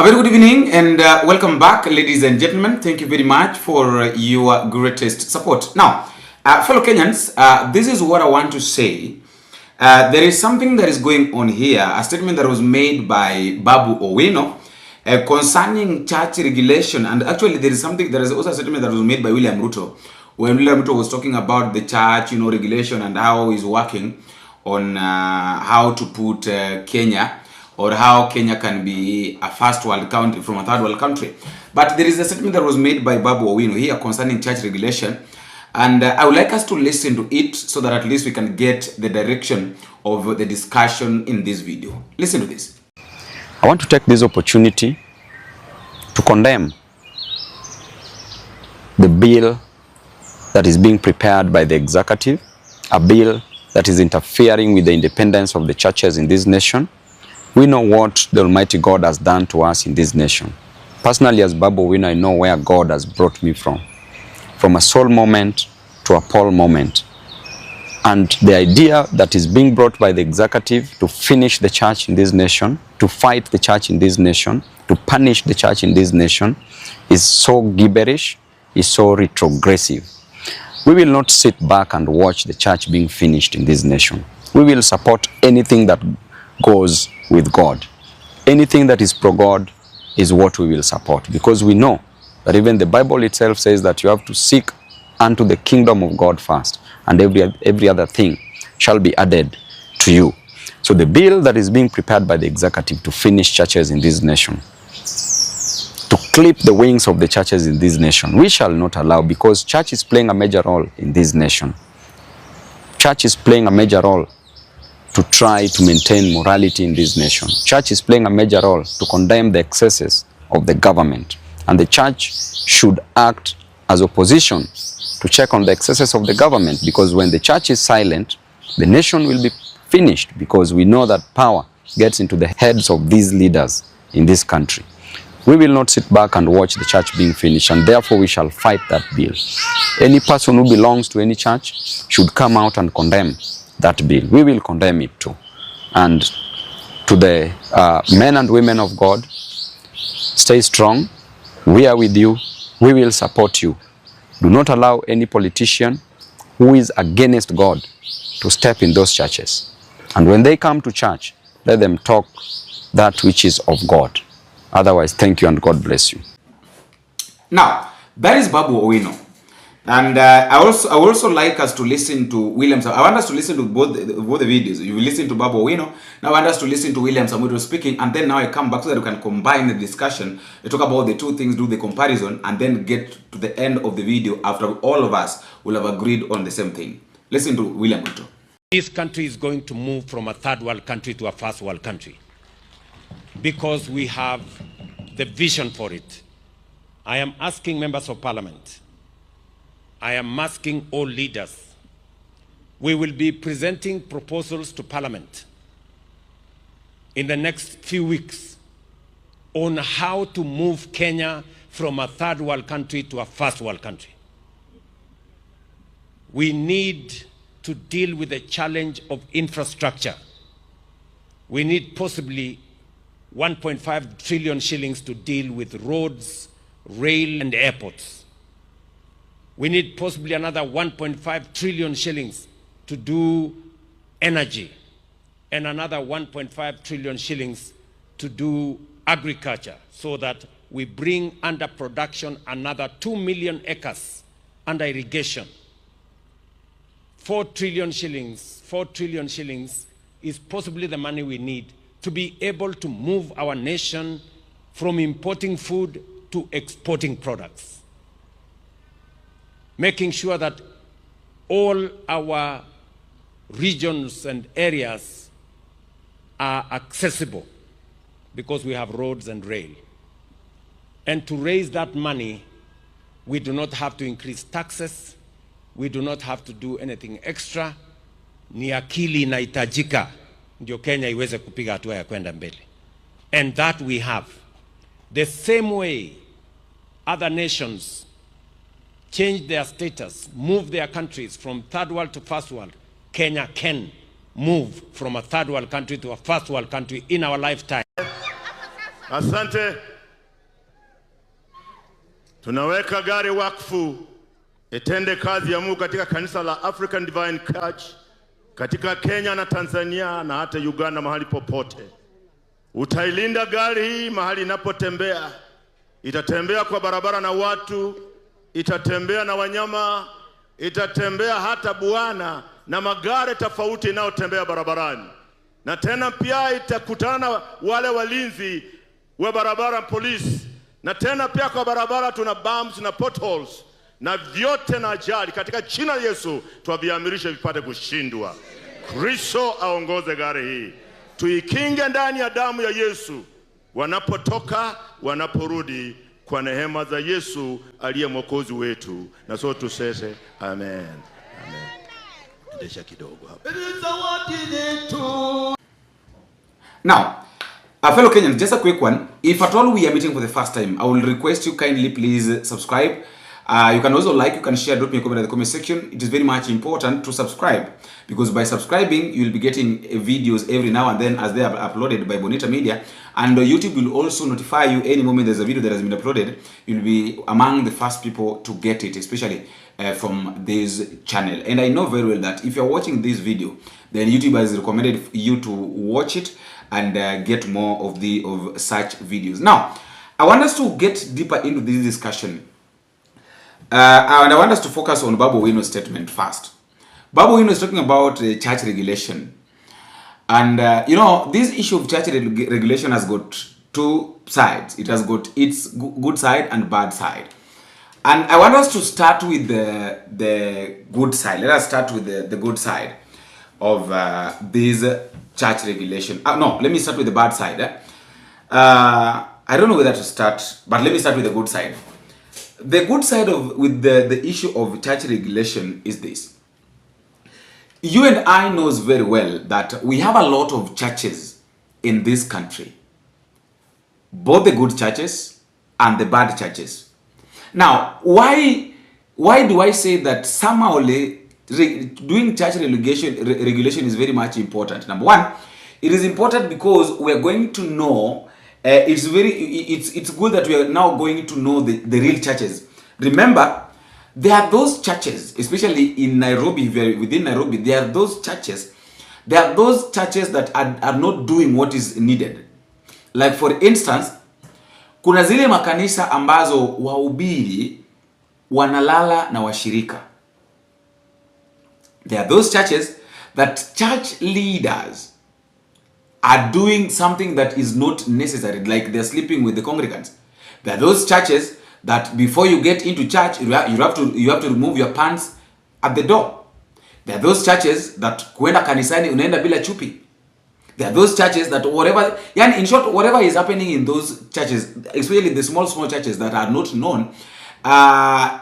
A very good evening and welcome back, ladies and gentlemen. Thank you very much for your greatest support. Now, fellow Kenyans, this is what I want to say. There is something that is going on here, a statement that was made by Babu Owino concerning church regulation. And actually, there is also a statement that was made by William Ruto, when William Ruto was talking about the church, regulation and how he's working on how to put Kenya, or how Kenya can be a first world country from a third world country. But there is a statement that was made by Babu Owino here concerning church regulation. And I would like us to listen to it so that at least we can get the direction of the discussion in this video. Listen to this. I want to take this opportunity to condemn the bill that is being prepared by the executive, a bill that is interfering with the independence of the churches in this nation. We know what the Almighty God has done to us in this nation. Personally, as Babu Owino, I know where God has brought me from a soul moment to a Paul moment. And the idea that is being brought by the executive to finish the church in this nation, to fight the church in this nation, to punish the church in this nation, is so gibberish, is so retrogressive. We will not sit back and watch the church being finished in this nation. We will support anything that goes with God. Anything that is pro-God is what we will support, because we know that even the Bible itself says that you have to seek unto the kingdom of God first, and every other thing shall be added to you. So the bill that is being prepared by the executive to finish churches in this nation, to clip the wings of the churches in this nation, we shall not allow, because church is playing a major role in this nation. Church is playing a major role to try to maintain morality in this nation. Church is playing a major role to condemn the excesses of the government. And the church should act as opposition to check on the excesses of the government, because when the church is silent, the nation will be finished, because we know that power gets into the heads of these leaders in this country. We will not sit back and watch the church being finished, and therefore we shall fight that bill. Any person who belongs to any church should come out and condemn that bill. We will condemn it too. And to the men and women of God, stay strong. We are with you. We will support you. Do not allow any politician who is against God to step in those churches. And when they come to church, let them talk that which is of God. Otherwise, thank you and God bless you. Now, that is Babu Owino. And I would also like us to listen to William. I want us to listen to both the videos. You will listen to Babu Owino. Now I want us to listen to William Samuel speaking, and then now I come back so that we can combine the discussion. We talk about the two things, do the comparison, and then get to the end of the video after all of us will have agreed on the same thing. Listen to William Ruto. This country is going to move from a third world country to a first world country, because we have the vision for it. I am asking members of parliament, I am asking all leaders. We will be presenting proposals to Parliament in the next few weeks on how to move Kenya from a third world country to a first world country. We need to deal with the challenge of infrastructure. We need possibly 1.5 trillion shillings to deal with roads, rail, and airports. We need possibly another 1.5 trillion shillings to do energy, and another 1.5 trillion shillings to do agriculture, so that we bring under production another 2 million acres under irrigation. 4 trillion shillings is possibly the money we need to be able to move our nation from importing food to exporting products, making sure that all our regions and areas are accessible, because we have roads and rail. And to raise that money, we do not have to increase taxes. We do not have to do anything extra. Ni akili inahitajika ndio Kenya iweze kupiga hatua ya kwenda mbele. And that we have. The same way other nations change their status, move their countries from third world to first world, Kenya can move from a third world country to a first world country in our lifetime. Asante. Tunaweka gari wakfu itende kazi ya Mungu katika kanisa la African Divine Church katika Kenya na Tanzania na hata Uganda, mahali popote. Utailinda gari hii mahali inapotembea. Itatembea kwa barabara na watu, itatembea na wanyama, itatembea hata bwana na magari tofauti inayotembea barabarani. Na tena pia itakutana na wale walinzi wa barabara, polisi. Na tena pia kwa barabara tuna bumps na potholes na vyote na ajali. Katika jina la Yesu tuwaviamirishe vipate kushindwa. Kristo aongoze gari hii. Tuikinge ndani ya damu ya Yesu, wanapotoka wanaporudi, kwa neema za Yesu aliye mwokozi wetu. Na so tusese amen. Amen. Ndesha kidogo hapa. Now, fellow Kenyans, just a quick one. If at all we are meeting for the first time, I will request you kindly please subscribe. You can also like, you can share, drop me a comment in the comment section. It is very much important to subscribe, because by subscribing you will be getting videos every now and then as they are uploaded by Bonita Media, and YouTube will also notify you any moment there's a video that has been uploaded. You'll be among the first people to get it, especially from this channel. And I know very well that if you're watching this video, then YouTube has recommended you to watch it and get more of such videos. Now, I want us to get deeper into this discussion. And I want us to focus on Babu Owino's statement first. Babu Owino is talking about church regulation. And, this issue of church regulation has got two sides. It has got its good side and bad side. And I want us to start with the good side. Let us start with the good side of this church regulation. No, let me start with the bad side. I don't know whether to start, but let me start with the good side. The good side with the issue of church regulation is this. You and I knows very well that we have a lot of churches in this country, both the good churches and the bad churches. Now, why do I say that somehow doing church regulation is very much important? Number one, it is important because we are going to know. It's good that we are now going to know the real churches. Remember, there are those churches, especially in Nairobi, within Nairobi, there are those churches that are not doing what is needed. Like for instance, kuna zile makanisa ambazo wahubiri wanalala na washirika. There are those churches that church leaders are doing something that is not necessary, like they're sleeping with the congregants. There are those churches that before you get into church, you have to remove your pants at the door. There are those churches that kuenda kanisani unaenda bila chupi. There are those churches that whatever, in short, whatever is happening in those churches, especially the small churches that are not known,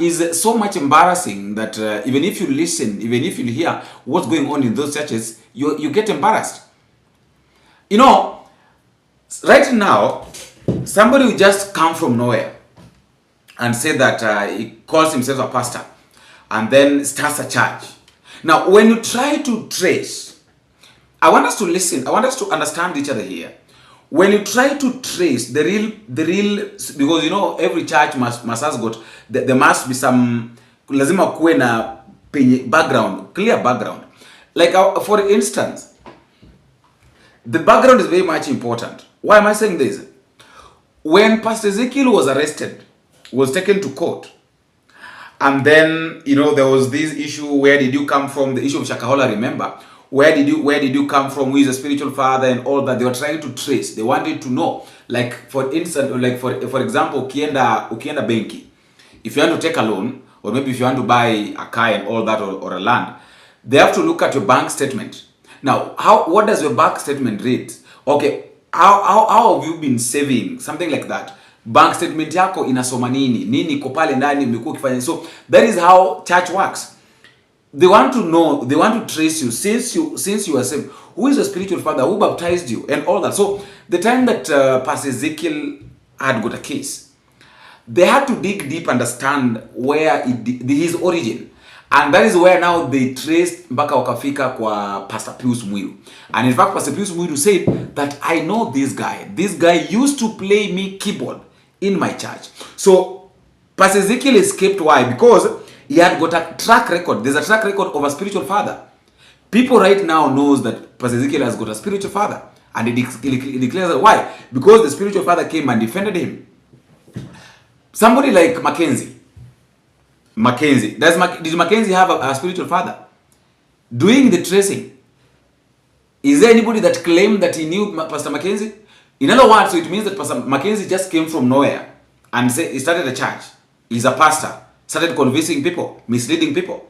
is so much embarrassing that even if you listen, even if you hear what's going on in those churches, you get embarrassed. Right now, somebody will just come from nowhere and say that he calls himself a pastor and then starts a church. Now, when you try to trace, I want us to listen, I want us to understand each other here. When you try to trace the real, because every church must have got, there must be some, lazima kuwe na background, clear background. Like for instance, the background is very much important. Why am I saying this? When Pastor Ezekiel was arrested, was taken to court, and then there was this issue, where did you come from? The issue of Shakahola, remember? Where did you come from? Who is a spiritual father and all that? They were trying to trace. They wanted to know. Like for instance, like for example, ukienda benki, if you want to take a loan, or maybe if you want to buy a car and all that, or a land, they have to look at your bank statement. Now, what does your bank statement read? Okay, how have you been saving? Something like that. Bank statement yako inasoma nini iko pale ndani umekuwa ukifanya. So that is how church works. They want to know, they want to trace you since you are saved. Who is your spiritual father? Who baptized you? And all that. So the time that Pastor Ezekiel had got a case, they had to dig deep, understand where his origin. And that is where now they traced mpaka wakafika kwa Pastor Pius Mwiru. And in fact, Pastor Pius Mwiru said that I know this guy. This guy used to play me keyboard in my church. So Pastor Ezekiel escaped. Why? Because he had got a track record. There's a track record of a spiritual father. People right now knows that Pastor Ezekiel has got a spiritual father. And he declares that. Why? Because the spiritual father came and defended him. Somebody like Mackenzie. Did Mackenzie have a spiritual father? Doing the tracing. Is there anybody that claimed that he knew Pastor Mackenzie? In other words, so it means that Pastor Mackenzie just came from nowhere and he started a church. He's a pastor. Started convincing people, misleading people.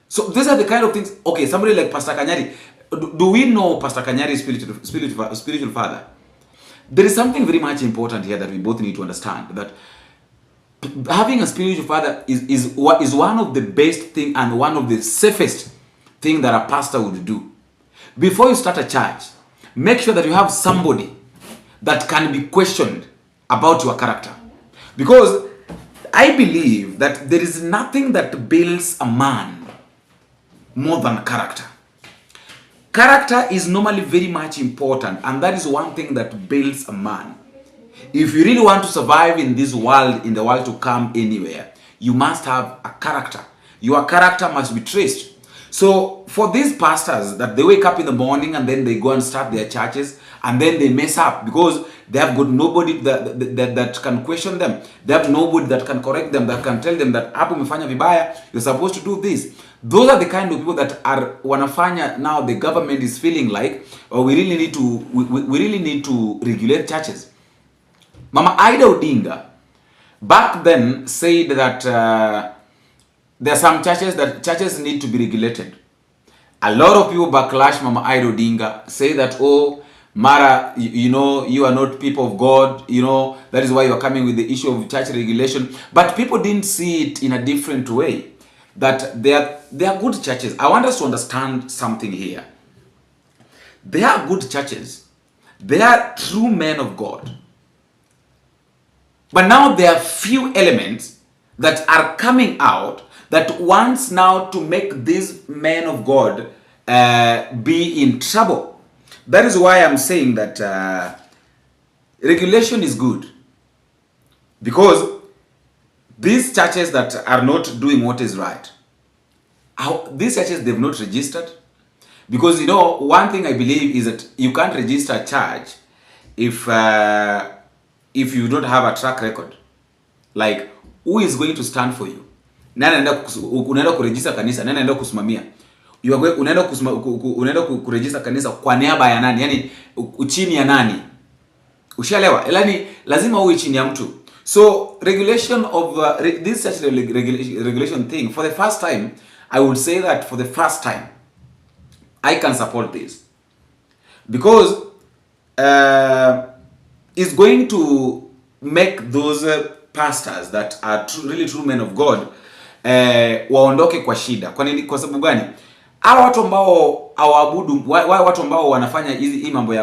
So these are the kind of things. Okay, somebody like Pastor Kanyari. Do we know Pastor Kanyari's spiritual father? There is something very much important here that we both need to understand. That having a spiritual father is one of the best thing and one of the safest thing that a pastor would do. Before you start a church, make sure that you have somebody that can be questioned about your character. Because I believe that there is nothing that builds a man more than character. Character is normally very much important, and that is one thing that builds a man. If you really want to survive in this world, in the world to come anywhere, you must have a character. Your character must be traced. So for these pastors that they wake up in the morning and then they go and start their churches and then they mess up because they have got nobody that can question them. They have nobody that can correct them, that can tell them that hapo umefanya vibaya, you're supposed to do this. Those are the kind of people that are wanafanya now. The government is feeling like, oh, we really need to regulate churches. Mama Ida Odinga back then said that there are some churches need to be regulated. A lot of people backlash Mama Ida Odinga, say that, oh, Mara, you are not people of God, that is why you are coming with the issue of church regulation. But people didn't see it in a different way, that they are good churches. I want us to understand something here. They are good churches. They are true men of God. But now there are few elements that are coming out that wants now to make these men of God be in trouble. That is why I'm saying that regulation is good. Because these churches that are not doing what is right, these churches, they've not registered. Because, one thing I believe is that you can't register a church if you don't have a track record. Like, who is going to stand for you? Nani unaenda kuregister kanisa? Nani anaenda kusimamia? Unaenda kuregister kanisa kwa niaba ya nani? Yani chini ya nani? Ushaelewa? Yaani lazima uwe chini ya mtu. So regulation of this such regulation thing, for the first time, I would say that for the first time, I can support this. Because it's going to make those pastors that are really true men of God waondoke kwa shida. Kwa nini? Kwa sababu gani? Hao watu ambao hawaabudu, watu ambao wanafanya hii mambo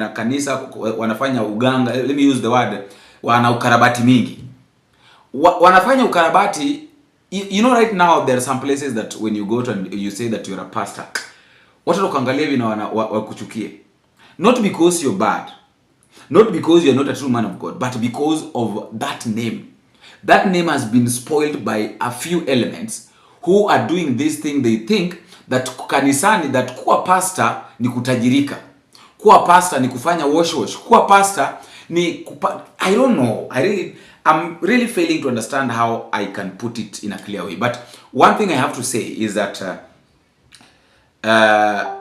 ya kanisa, wanafanya uganga, let me use the word, wana ukarabati mingi. Wanafanya ukarabati, right now there are some places that when you go to and you say that you're a pastor, watu wanakuangalia hivi na wakuchukie. Not because you're bad, not because you're not a true man of God, but because of that name. That name has been spoiled by a few elements who are doing this thing. They think that kanisani, that kuwa pastor ni kutajirika, kuwa pastor ni kufanya wash, kuwa pastor ni I don't know. I'm really failing to understand how I can put it in a clear way. But one thing I have to say is that a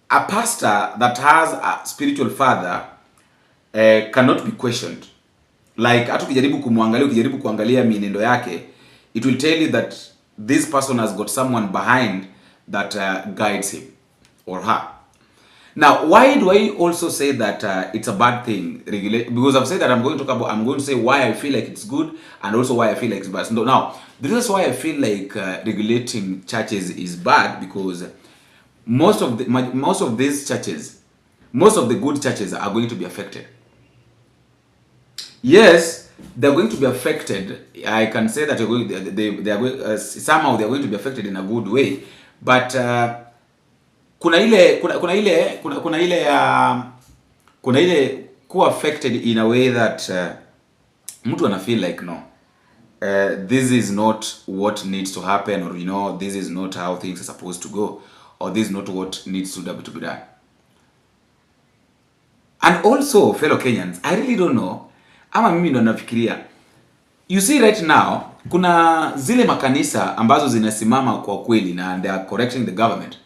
pastor that has a spiritual father cannot be questioned. Like, hata ukijaribu kuangalia mienendo yake, it will tell you that this person has got someone behind that guides him or her. Now, why do I also say that it's a bad thing? Because I've said that I'm going to say why I feel like it's good and also why I feel like it's bad. Now, this is why I feel like regulating churches is bad, because most of these churches, most of the good churches are going to be affected. Yes, they're going to be affected. I can say that somehow they're going to be affected in a good way, but kuna ile kuwa affected in a way that mtu ana feel like no, this is not what needs to happen, or you know, this is not how things are supposed to go, or this is not what needs to be done. And also, fellow Kenyans, I really don't know, ama mimi ndo nafikiria, you see right now kuna zile makanisa ambazo zinasimama kwa kweli na they are correcting the government.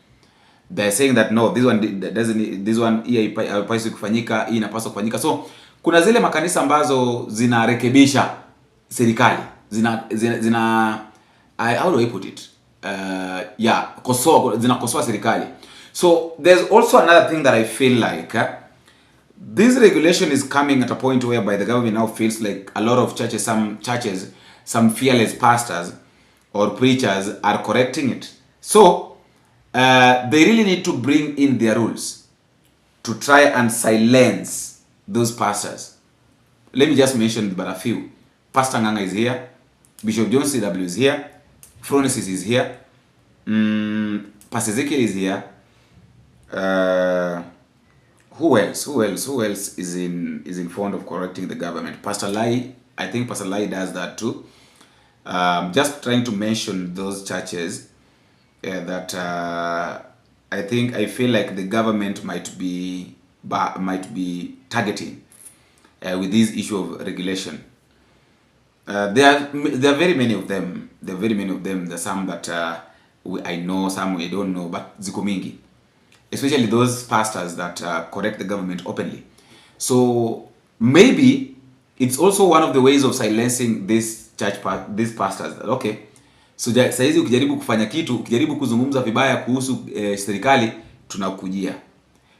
They're saying that no, this one doesn't, this one hii haipaswi kufanyika, hii inapaswa kufanyika. So kuna zile makanisa ambazo zinarekebisha serikali, how do I put it, zinakosoa serikali. So there's also another thing that I feel like this regulation is coming at a point whereby the government now feels like a lot of churches, some fearless pastors or preachers are correcting it. So they really need to bring in their rules to try and silence those pastors. Let me just mention but a few. Pastor Nganga is here. Bishop John CW is here. Phronesis is here. Pastor Ezekiel is here. Who else is fond of correcting the government? Pastor Lai, I think Pastor Lai does that too. Just trying to mention those churches that I feel like the government might be targeting with this issue of regulation. There are very many of them. There's some that I know, some I don't know, but ziko mingi. Especially those pastors that correct the government openly. So maybe it's also one of the ways of silencing these pastors. Okay, so saizi ukijaribu kufanya kitu, ukijaribu kuzungumza vibaya kuhusu serikali, tunakujia,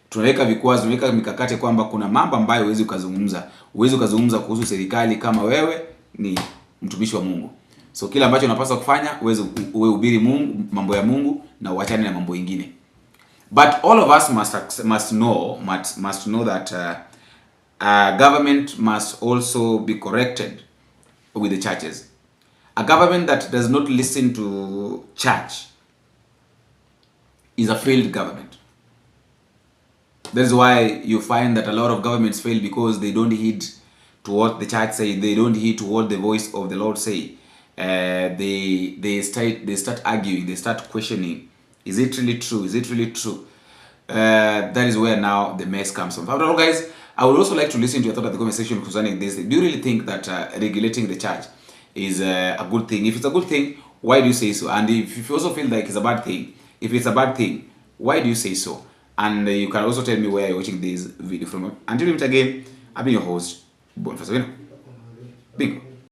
tunaweka vikwazo, tunaweka mikakati kwamba kuna mambo ambayo huwezi ukazungumza kuhusu serikali kama wewe ni mtumishi wa Mungu. So kila ambacho unapaswa kufanya uwe hubiri Mungu, mambo ya Mungu, na uachane na mambo mengine. But all of us must know that government must also be corrected with the churches. A government that does not listen to church is a failed government. That is why you find that a lot of governments fail, because they don't heed to what the church say. They don't heed to what the voice of the Lord say. They start arguing. They start questioning. Is it really true? Is it really true? That is where now the mess comes from. After all, guys, I would also like to listen to your thought at the comment section concerning this. Do you really think that regulating the church is a good thing? If it's a good thing, why do you say so? And if you also feel like it's a bad thing, if it's a bad thing, why do you say so? And you can also tell me where you're watching this video from. Until we meet again, I've been your host, Boniface Owino. Bingo.